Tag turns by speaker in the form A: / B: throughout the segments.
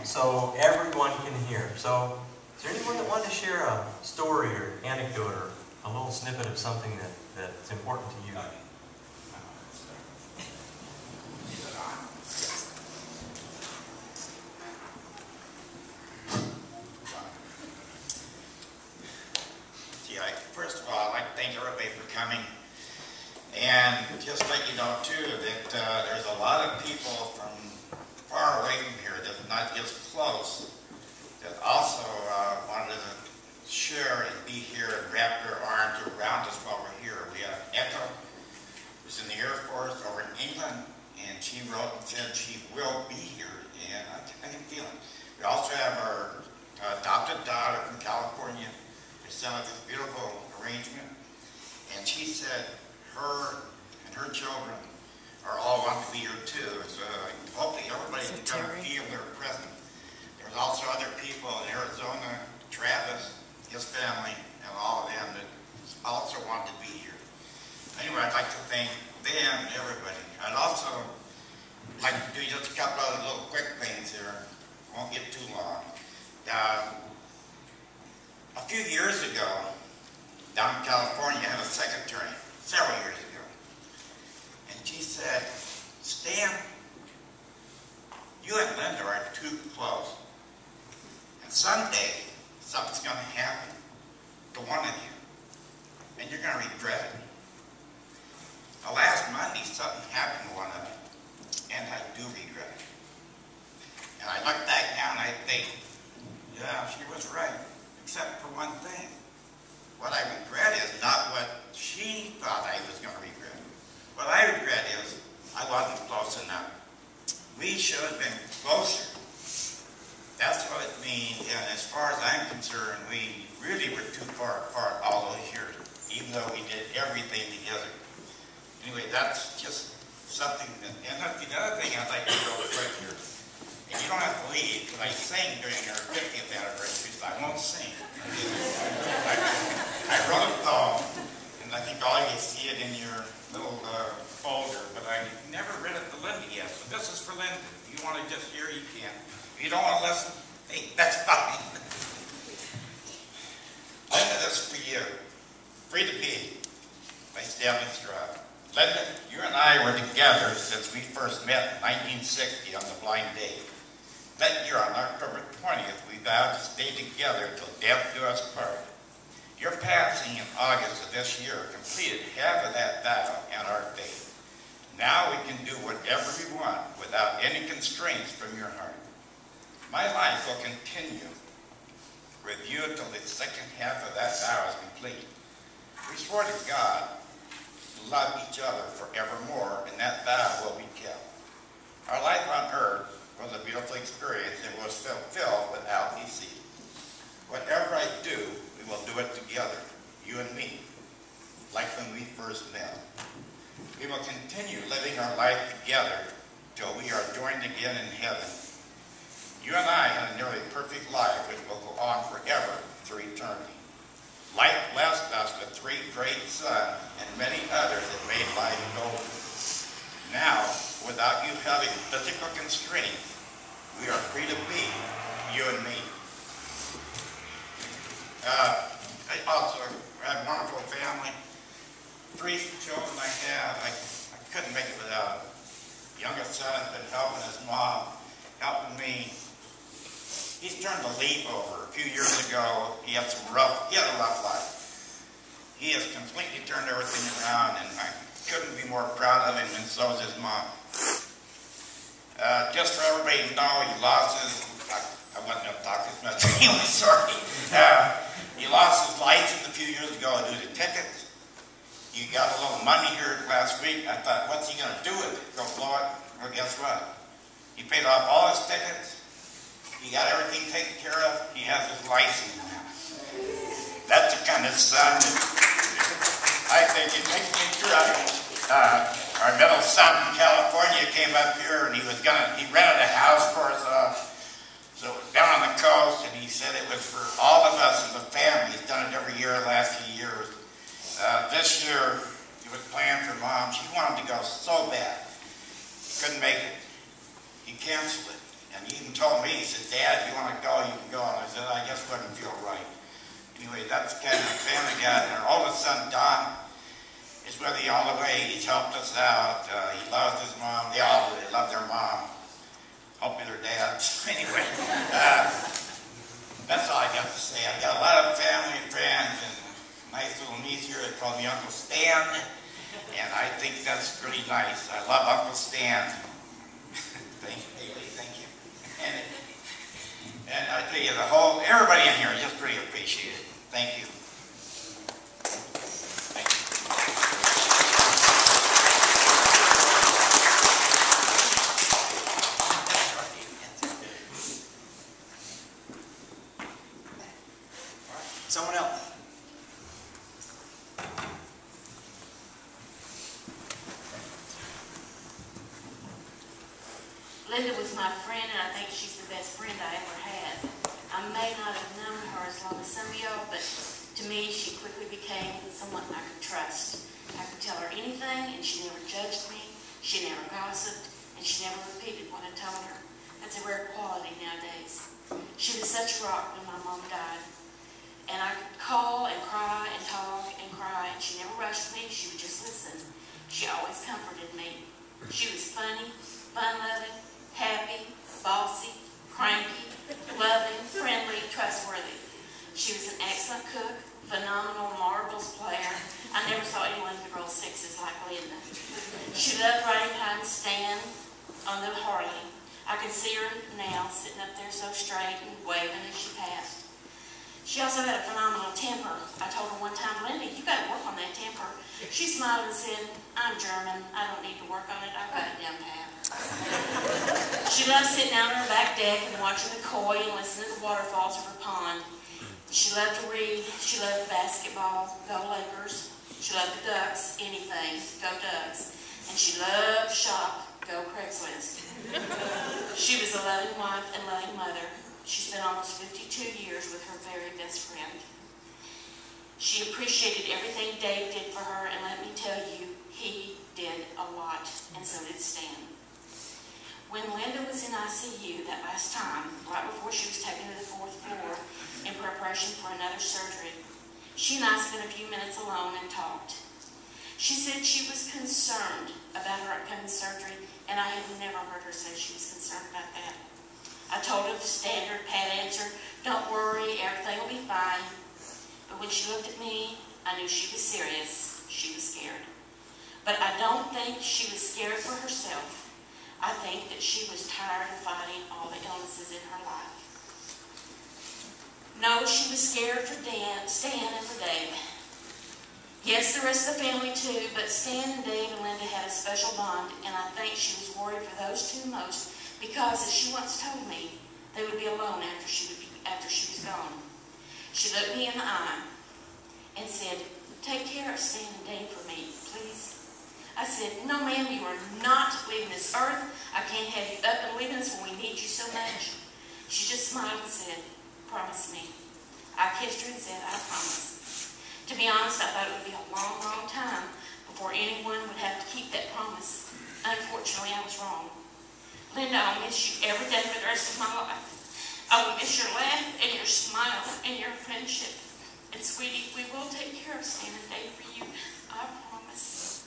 A: so everyone can hear. So is there anyone that wanted to share a story or anecdote or a little snippet of something that's important to you?
B: First of all, I'd like to thank everybody for coming. And just let you know, too, that there's a lot of people from far away from here that's not just close, that also wanted to share and be here and wrap their arms around us while we're here. We have Echo, who's in the Air Force over in England, and she wrote and said she will be here, and I can feel it. We also have our adopted daughter from California. They sent us this beautiful arrangement, and she said her and her children are all want to be here too. So hopefully everybody's going to feel their presence. There's also other people in Arizona, Travis, his family, and all of them that also want to be here. Anyway, I'd like to thank them and everybody. I'd also like to do just a couple of little quick things here. Won't get too long. A few years ago, down in California, I had a secretary, several years ago. And she said, Stan, you and Linda are too close. And someday, something's going to happen to one of you. And you're going to regret it. Now, last Monday, something happened to one of them. And I do regret it. And I look back now and I think, yeah, she was right. Except for one thing. What I regret is not what she thought I was going to regret. What I regret is I wasn't close enough. We should have been closer. That's what it means, and as far as I'm concerned, we really were too far apart all those years, even though we did everything together. Anyway, that's just something, and the other thing I'd like to go quick here. And you don't have to leave, because I sang during our 50th anniversary, so I won't sing. I wrote a poem, and I think all of you see it in your little folder, but I never read it to Linda yet, so this is for Linda. If you want to just hear, you can. If you don't want to listen, hey, that's fine. Linda, this is for you. Free to Be by Straub. Linda, you and I were together since we first met in 1960 on the blind date. That year on October 20th, we vowed to stay together till death do us part. Your passing in August of this year completed half of that vow and our faith. Now we can do whatever we want without any constraints from your heart. My life will continue with you until the second half of that vow is complete. We swore to God to love each other forevermore, and that vow will be kept. Our life on earth was a beautiful experience and was fulfilled without deceit. Whatever I do, we will do it together, you and me, like when we first met. We will continue living our life together till we are joined again in heaven. You and I had a nearly perfect life which will go on forever through eternity. Life blessed us with 3 great sons and many others that made life golden. Now, without you having physical constraints, we are free to be, you and me. I also have a wonderful family. 3 children I have, I couldn't make it without them. Youngest son has been helping his mom, helping me. He's turned the leaf over. A few years ago, he had a rough life. He has completely turned everything around, and I couldn't be more proud of him, and so is his mom. Just for everybody to know, he lost his, I wasn't going to talk this much anyway, sorry. He lost his license a few years ago due to tickets. He got a little money here last week. I thought, what's he going to do with it? Go blow it? Well, guess what? He paid off all his tickets. He got everything taken care of. He has his license now. That's the kind of son that I think it makes me proud. Our middle son from California came up here and he rented a house for us. So down on the coast, and he said it was for all of us as a family. He's done it every year the last few years. This year, he was planned for Mom. She wanted to go so bad. Couldn't make it. He canceled it. And he even told me, he said, Dad, if you want to go, you can go. And I said, I just wouldn't feel right. Anyway, that's the kind of family we got. And our oldest son, Don, is with me all the way. He's helped us out. He loves his mom. They all do. They love their mom. Hopefully their dad. Anyway, that's all I got to say. I got a lot of family and friends, and a nice little niece here that called me Uncle Stan. And I think that's pretty nice. I love Uncle Stan. Thank you, Haley. Thank you. And I tell you, everybody in here is just pretty appreciated. Thank you. Thank you.
C: Someone else.
D: Linda was my friend, and I think she's the best friend I ever had. I may not have known her as long as some of y'all, but to me, she quickly became someone I could trust. I could tell her anything, and she never judged me, she never gossiped, and she never repeated what I told her. That's a rare quality nowadays. She was such a rock when my mom died. And I could call and cry and talk and cry, and she never rushed me, she would just listen. She always comforted me. She was funny, fun-loving, happy, bossy, cranky, loving, friendly, trustworthy. She was an excellent cook, phenomenal marbles player. I never saw anyone with roll sixes like Linda. She loved riding behind Stan on the Harley. I could see her now sitting up there so straight and waving as she passed. She also had a phenomenal temper. I told her one time, Linda, you got to work on that temper. She smiled and said, I'm German. I don't need to work on it. I've got it down pat. She loved sitting out on her back deck and watching the koi and listening to the waterfalls of her pond. She loved to read. She loved basketball. Go Lakers. She loved the Ducks. Anything. Go Ducks. And she loved shop. Go Craigslist. She was a loving wife and loving mother. She spent almost 52 years with her very best friend. She appreciated everything Dave did for her, and let me tell you, he did a lot, and so did Stan. When Linda was in ICU that last time, right before she was taken to the 4th floor in preparation for another surgery, she and I spent a few minutes alone and talked. She said she was concerned about her upcoming surgery, and I had never heard her say she was concerned about that. I told her the standard pat answer, don't worry, everything will be fine. But when she looked at me, I knew she was serious. She was scared. But I don't think she was scared for herself. I think that she was tired of fighting all the illnesses in her life. No, she was scared for Stan and for Dave. Yes, the rest of the family too, but Stan and Dave and Linda had a special bond, and I think she was worried for those two most, because, as she once told me, they would be alone after she was gone. She looked me in the eye and said, take care of Stan and Dave for me, please. I said, no ma'am, you are not leaving this earth. I can't have you up and leaving us when we need you so much. She just smiled and said, promise me. I kissed her and said, I promise. To be honest, I thought it would be a long, long time before anyone would have to keep that promise. Unfortunately, I was wrong. Linda, I'll miss you every day for the rest of my life. I will miss your laugh and your smile and your friendship. And sweetie, we will take care of Stan and Dave for you. I promise.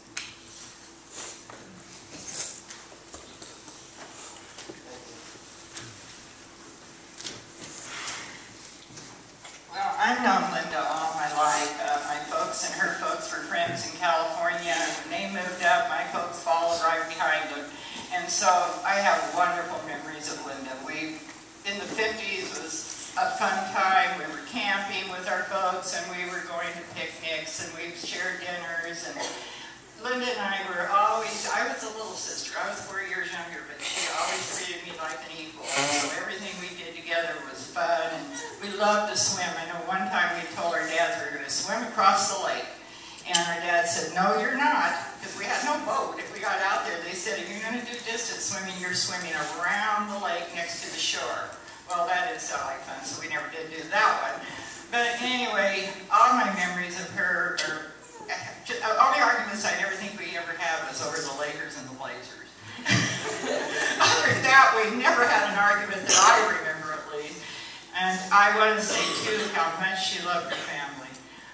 E: Well, I've known Linda all my life. My folks and her folks were friends in California. When they moved up, my folks followed right behind them. And so I have wonderful memories of Linda. In the 50s, was a fun time. We were camping with our folks, and we were going to picnics, and we shared dinners. And Linda and I were always, I was a little sister. I was 4 years younger, but she always treated me like an equal. So everything we did together was fun, and we loved to swim. I know one time we told our dads we were going to swim across the lake. And our dad said, no, you're not, because we had no boat. If we got out there, they said, if you're going to do distance swimming, you're swimming around the lake next to the shore. Well, that didn't sound like fun, so we never did do that one. But anyway, all my memories of her are, all the arguments I never think we ever had was over the Lakers and the Blazers. Other than that, we never had an argument And I want to say, too, how much she loved her family.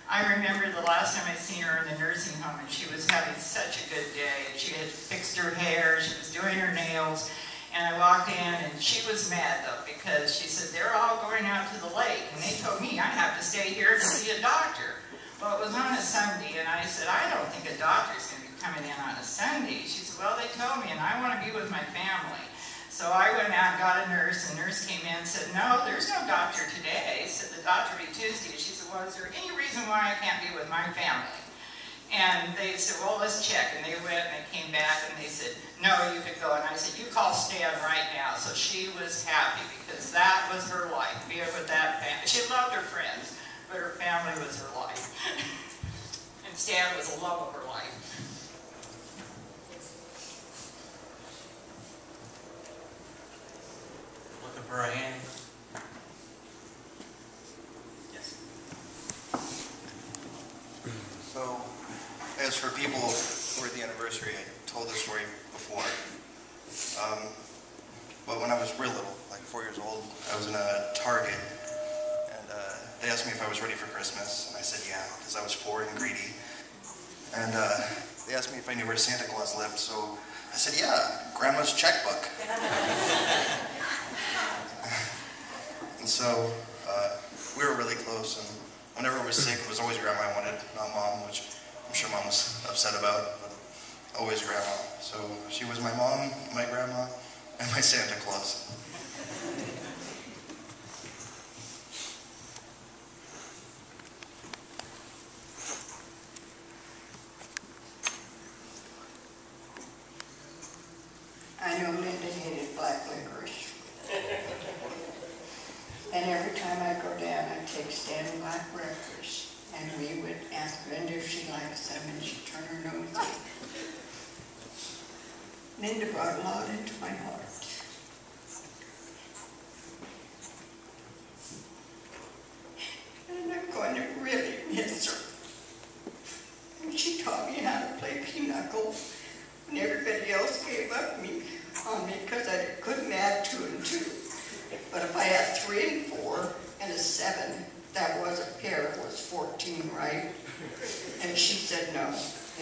E: I remember the last time I seen her in the nursing home, and she was having such a good day. She had fixed her hair, she was doing her nails, and I walked in, and she was mad, though, because she said, they're all going out to the lake, and they told me I have to stay here to see a doctor. Well, it was on a Sunday, and I said, I don't think a doctor's going to be coming in on a Sunday. She said, well, they told me, and I want to be with my family. So I went out and got a nurse, and the nurse came in and said, no, there's no doctor today. Said the doctor will be Tuesday. She said, well, is there any reason why I can't be with my family? And they said, well, let's check. And they went and they came back and they said, no, you could go. And I said, you call Stan right now. So she was happy because that was her life, being with that family. She loved her friends, but her family was her life. And Stan was the love of her life.
A: Looking for a hand? Yes.
F: So, as for people who are at the anniversary, I told this story before. But when I was real little, like 4 years old, I was in a Target, and they asked me if I was ready for Christmas, and I said yeah, because I was 4 and greedy. And they asked me if I knew where Santa Claus lived, so I said yeah, Grandma's checkbook. And so we were really close, and whenever I was sick, it was always Grandma I wanted, not Mom, which I'm sure Mom was upset about, but always Grandma. So she was my mom, my grandma, and my Santa Claus.
G: I know Linda hated black licorice. And every time I go down, I take Stan black licorice. And we would ask Linda if she likes them, and she'd turn her nose up. Linda brought a lot into my heart. And I'm going to really miss her. And she taught me how to play pinochle. And everybody else gave up on me because I couldn't add 2 and 2. But if I had 3 and 4 and a 7, that was a pair, it was 14, right? And she said no,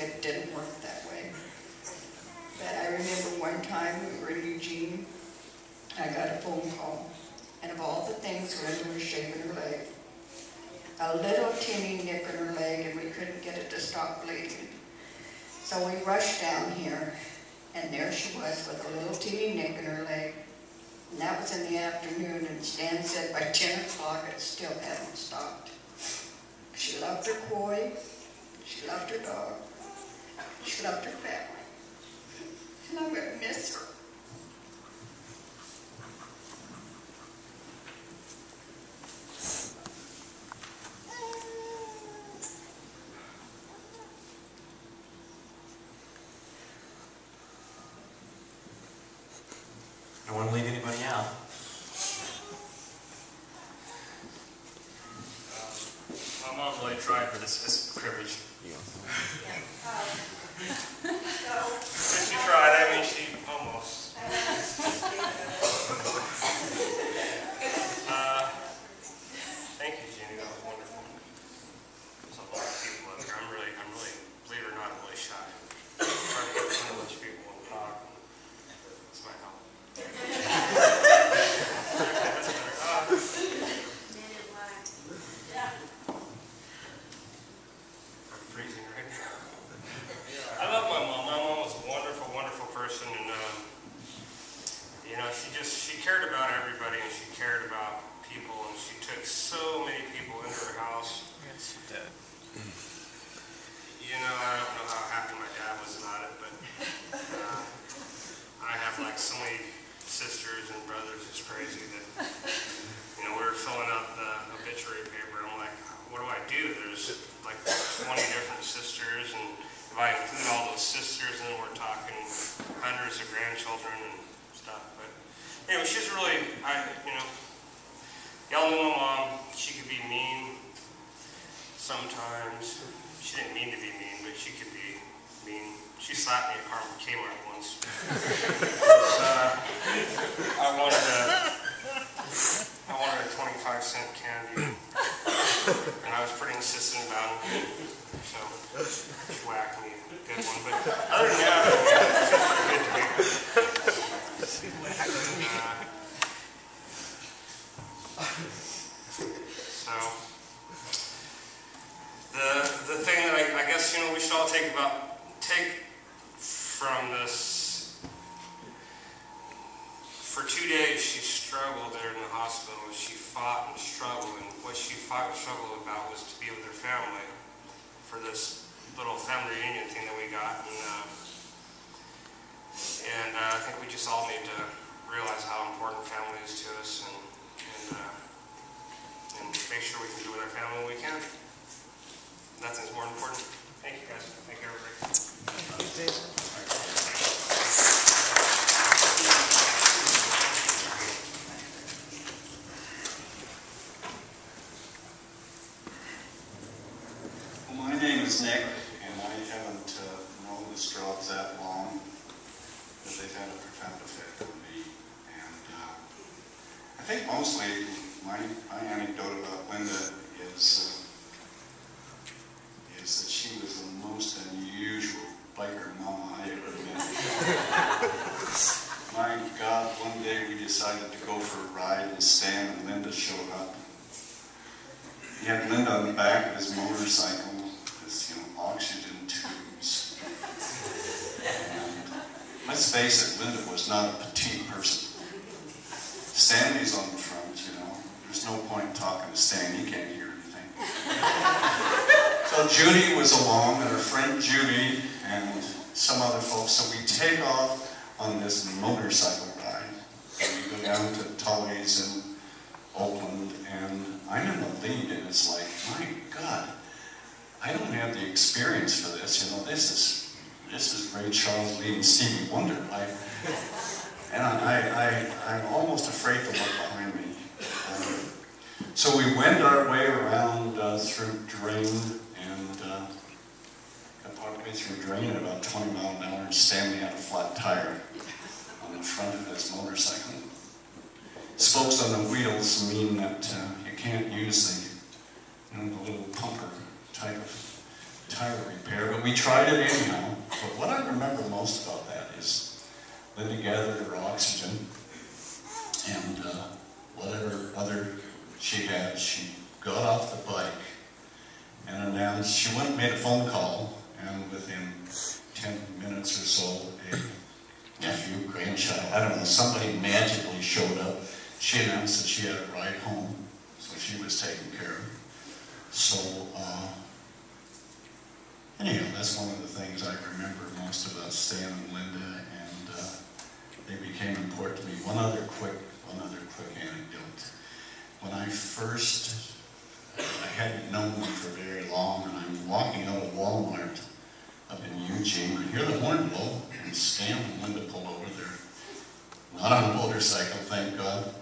G: it didn't work that way. But I remember one time we were in Eugene, I got a phone call, and of all the things, Linda was shaving her leg. A little teeny nick in her leg, and we couldn't get it to stop bleeding. So we rushed down here, and there she was with a little teeny nick in her leg. And that was in the afternoon, and Stan said by 10 o'clock it still hadn't stopped. She loved her koi, she loved her dog, she loved her family. And I'm going to miss her.
A: Don't want to leave anybody out.
H: My mom really tried for this privilege. She tried, I mean, she almost. Thank you, Jeannie, that was wonderful. There's a lot of people up here. I'm really, believe it or not, I'm really shy. I'm trying to get to know those people and talk. It's my help. I'm freezing right now. I love my mom. My mom was a wonderful, wonderful person, and you know, she cared about everybody, and she cared about people, and she took so many people into her house.
C: Yes, she did.
H: You know, I don't know how happy my dad was about it, but I have like so many sisters and brothers. It's crazy that, you know, we were filling out the obituary paper. I'm like, what do I do? There's like 20 different sisters, and if I include all those sisters, then we're talking hundreds of grandchildren and stuff. But anyway, she's really, you know, y'all know my mom. She could be mean sometimes. She didn't mean to be mean, but she could be mean. She slapped me at Kmart once. I wanted a 25 take from this, for 2 days she struggled there in the hospital. She fought and struggled, and what she fought and struggled about was to be with her family for this little family reunion thing that we got. And I think we just all need to realize how important family is to us, and make sure we can be with our family when we can. Nothing's more important. Thank you, guys. Thank you, everybody.
I: Well, my name is Nick, and I haven't known the Straubs that long, but they've had a profound effect on me. And I think mostly my anecdote about Linda is that she was the most unusual biker mama I ever met. My God, one day we decided to go for a ride, and Stan and Linda showed up. He had Linda on the back of his motorcycle, this, oxygen tubes. And let's face it, Linda was not a petite person. Stanley's on the front, There's no point talking to Stan, he can't hear anything. So Judy was along, and her friend Judy, and some other folks. So we take off on this motorcycle ride, and we go down to Tully's in Oakland, and I'm in the lead, and it's like, my God, I don't have the experience for this. This is Ray Charles Lee and Stevie Wonder. I'm almost afraid to look behind me. So we wend our way around through Drain, and got partway through Drain at about 20 miles an hour, and Stanley had a flat tire on the front of his motorcycle. Spokes on the wheels mean that you can't use the little pumper type of tire repair, but we tried it anyhow. But what I remember most about that is Linda gathered her oxygen, and whatever other she had, she got off the bike and announced, she went and made a phone call, and within 10 minutes or so, a nephew, grandchild, I don't know, somebody magically showed up. She announced that she had a ride home, so she was taken care of. So, anyhow, that's one of the things I remember most about Stan and Linda, and they became important to me. One other quick anecdote. When I hadn't known them for very long, and I'm walking out of Walmart up in Eugene, I hear the horn blow, and Stan and Linda pull over there. Not on a motorcycle, thank God.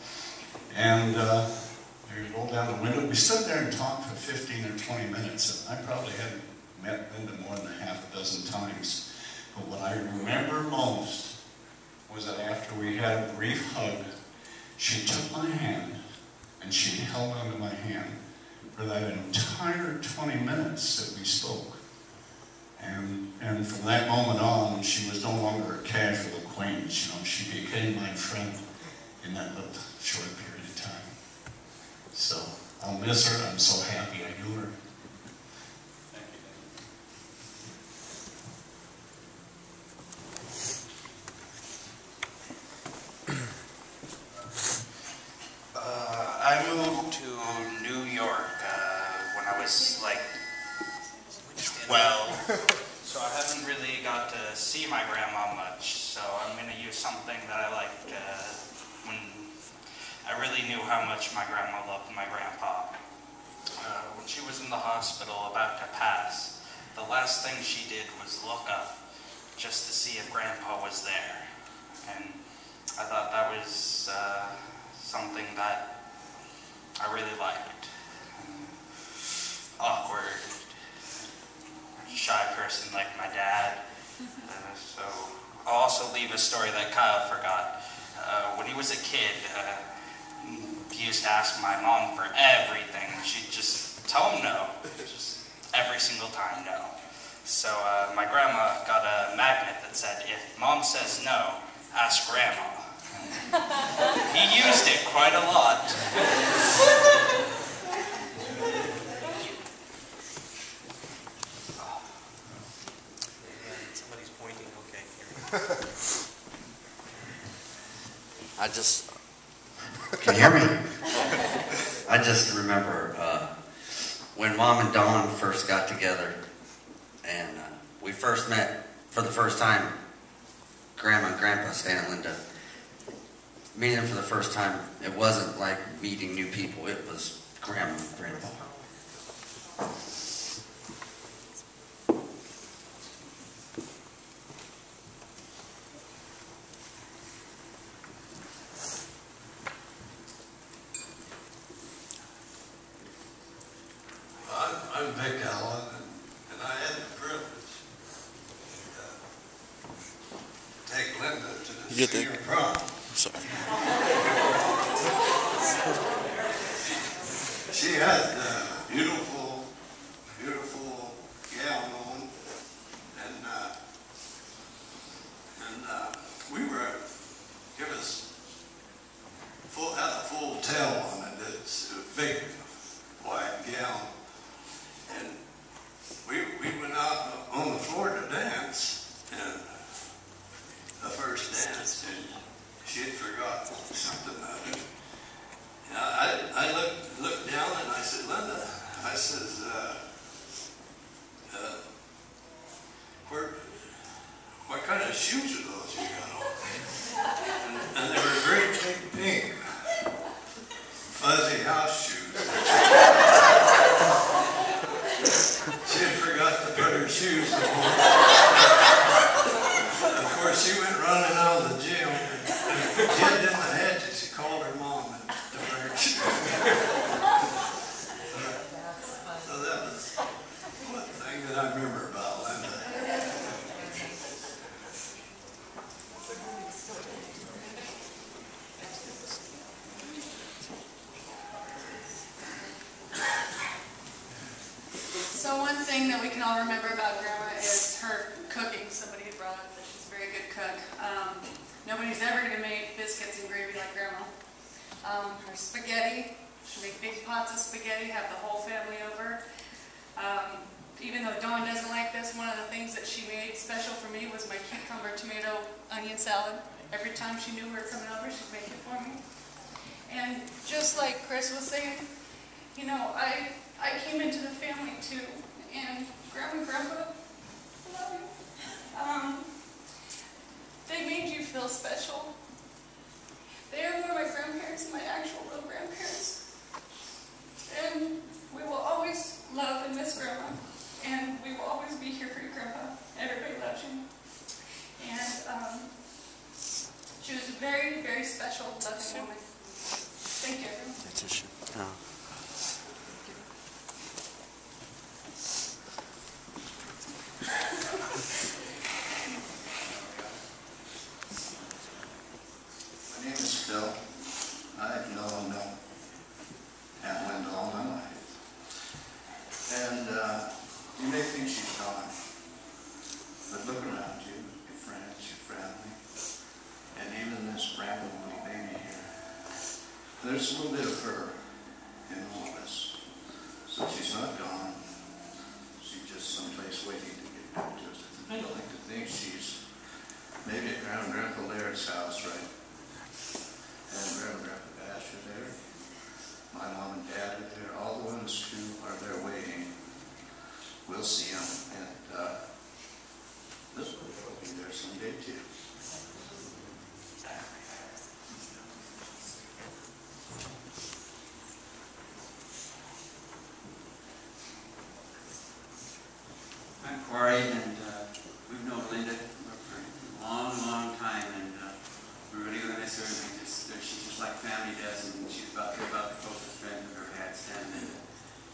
I: And they rolled down the window. We stood there and talked for 15 or 20 minutes. And I probably hadn't met Linda more than a half a dozen times. But what I remember most was that after we had a brief hug, she took my hand and she held onto my hand for that entire 20 minutes that we spoke. And from that moment on, she was no longer a casual acquaintance. She became my friend in that little short period of time. So I'll miss her. I'm so happy I knew her. Thank
J: you. I moved to New York when I was like 12. So I haven't really got to see my grandma much, so I'm going to use something that I liked when I really knew how much my grandma loved my grandpa. When she was in the hospital about to pass, the last thing she did was look up just to see if grandpa was there. And I thought that was something that I really liked. Awkward, shy person like my dad. So I'll also leave a story that Kyle forgot. When he was a kid, he used to ask my mom for everything. She'd just tell him no, just every single time no. So my grandma got a magnet that said, if mom says no, ask grandma. He used it quite a lot.
K: I just, can you hear me? I just remember when Mom and Dawn first got together and we first met for the first time, Grandma and Grandpa, Stan and Linda. Meeting them for the first time, it wasn't like meeting new people, it was Grandma and Grandpa.
L: I'm Vic Allen, and I had the privilege to take Linda to the senior prom.
K: Sorry.
L: She had a beautiful, beautiful gown on, and we were, it was full, had a full tail on it. It's a big white gown. And we went out on the floor to dance, and the first dance, and she had forgotten something of it. And I looked down and I said, Linda, I says, what kind of shoes are those you got on? And they were great big pink, fuzzy house shoes. She had forgot to put her shoes on. Of course, she went running out of the gym. Hid in the hedges. She called her mom and took her shoes. So that was one thing that I remember about Linda.
M: So one thing that we can all remember about Grandma is her cooking. Somebody had brought up that she's a very good cook. Nobody's ever going to make biscuits and gravy like Grandma. Her spaghetti, she'd make big pots of spaghetti, have the whole family over. Even though Dawn doesn't like this, one of the things that she made special for me was my cucumber, tomato, onion salad. Every time she knew we were coming over, she'd make it for me. And just like Chris was saying, you know, I came into the family too, and Grandma and Grandpa, I love you. They made you feel special. They are one of my grandparents and my actual real grandparents. And we will always love and miss Grandma, and we will always be here for you, Grandpa. Everybody loves you. And she was a very, very special, loving woman. Thank you, everyone.
K: That's a shame. Oh.
L: My name is Phil. I've known Aunt Linda all my life. And you may think she's gone, but look around you, your friends, your family, and even this brand new baby here. There's a little bit of her in all of us. So she's not gone. She's just someplace waiting to get back to us. I like to think she's maybe at Grandma and Grandpa Laird's house, right? And Grandma and Grandpa Bash are there. My mom and dad are there. All the ones who are there waiting. We'll see them. And this will be there someday too.
N: I'm Corey, and we've known Linda for a long, long time, and we're really going to miss her. She's just like family does, and she's about the closest friend we've ever had, Stan.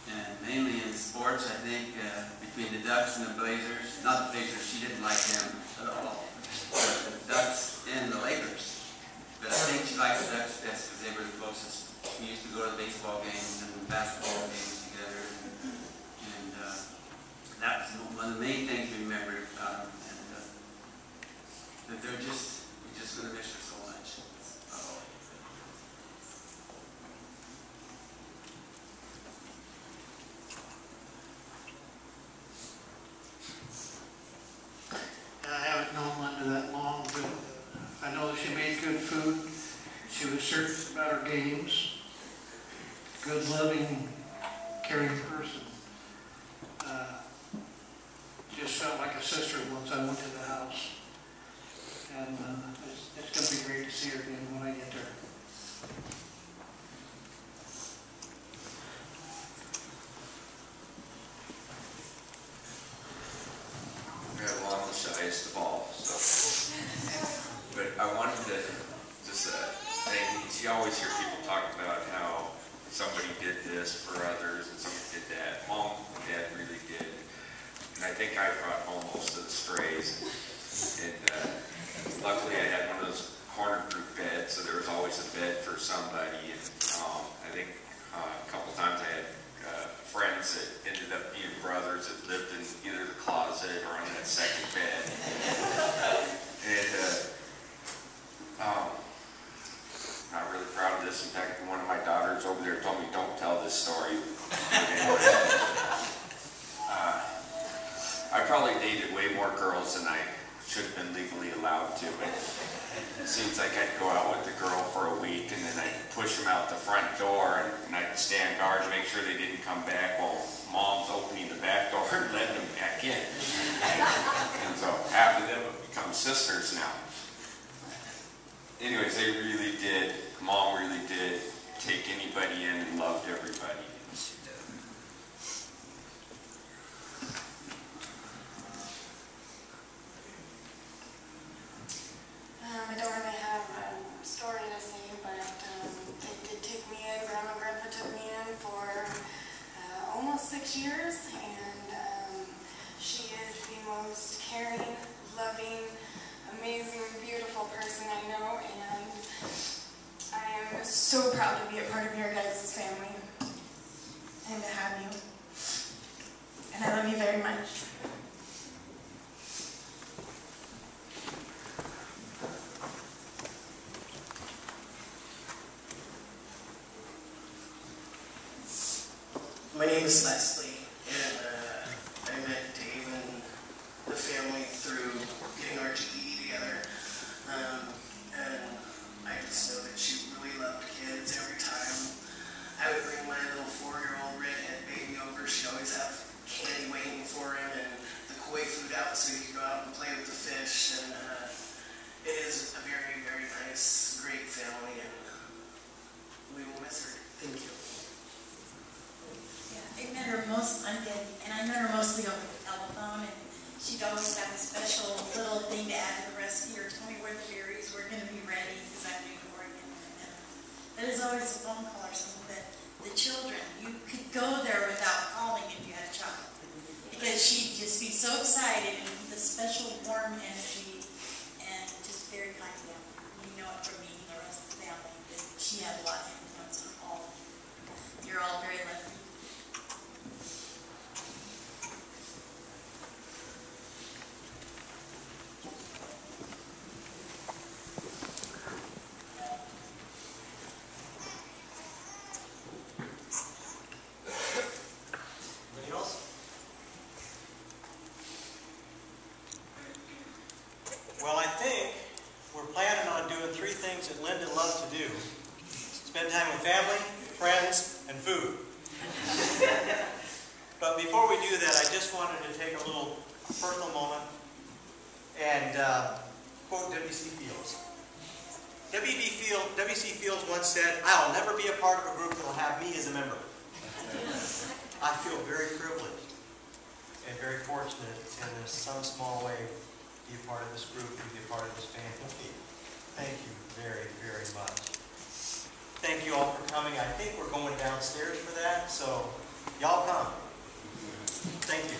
N: And mainly in sports, I think, between the Ducks and the Blazers, not the Blazers, she didn't like them at all, but the Ducks and the Lakers. But I think she liked the Ducks best because they were the closest. We used to go to the baseball games and basketball games together, and that was one of the main things we remembered about them. And that we're just going to miss her so much.
O: I haven't known Linda that long. serious about her games. Good, loving, caring person. Just felt like a sister once I went to the house. And it's going to be great to see her again when I get there.
P: Well, I'm the shyest of all, so. But I wanted to just say, you always hear people talk about how somebody did this for others and somebody did that. Mom and Dad really did. And I think I brought home most of the strays. And luckily I had one of those corner group beds, so there was always a bed for somebody. And I think a couple times I had friends that ended up being brothers that lived in either the closet or on that second bed. And not really proud of this. In fact, one of my daughters over there told me, don't tell this story. I probably dated way more girls than I should have been legally allowed to. It seems like I'd go out with the girl for a week and then I'd push them out the front door and I'd stand guard to make sure they didn't come back while Mom's opening the back door and letting them back in. And so half of them have become sisters now. Anyways, they really did, Mom really did take anybody in and loved everybody.
Q: I don't really have a story to say, but they did take me in. Grandma and Grandpa took me in for almost 6 years, and she is the most caring, loving, amazing, beautiful person I know, and I am so proud to be a part of your guys' family and to have you. And I love you very much.
R: My name is Leslie, and I met Dave and the family through getting our GED together. And I just know that she really loved kids. Every time I would bring my little 4-year-old redhead baby over, she'd always have candy waiting for him and the koi food out so he could go out and play with the fish. And it is a very, very nice, great family, and we will miss her. Thank you.
S: I met her mostly over the telephone, and she'd always have a special little thing to add to the recipe or tell me where the berries were going to be ready because I'm in Oregon. But there's always a phone call or something. But the children, you could go there without calling if you had a child because she'd just be so excited and the special warm energy and just very kind to them. You know it from me and the rest of the family that she had a lot of influence on all of you. You're all very lucky.
A: Well, I think we're planning on doing 3 things that Linda loved to do. Spend time with family, friends, and food. But before we do that, I just wanted to take a little personal moment and quote W.C. Fields. W.C. Fields once said, "I'll never be a part of a group that will have me as a member." I feel very privileged and very fortunate in some small way be a part of this group and be a part of this family. Thank you very, very much. Thank you all for coming. I think we're going downstairs for that, so y'all come. Thank you.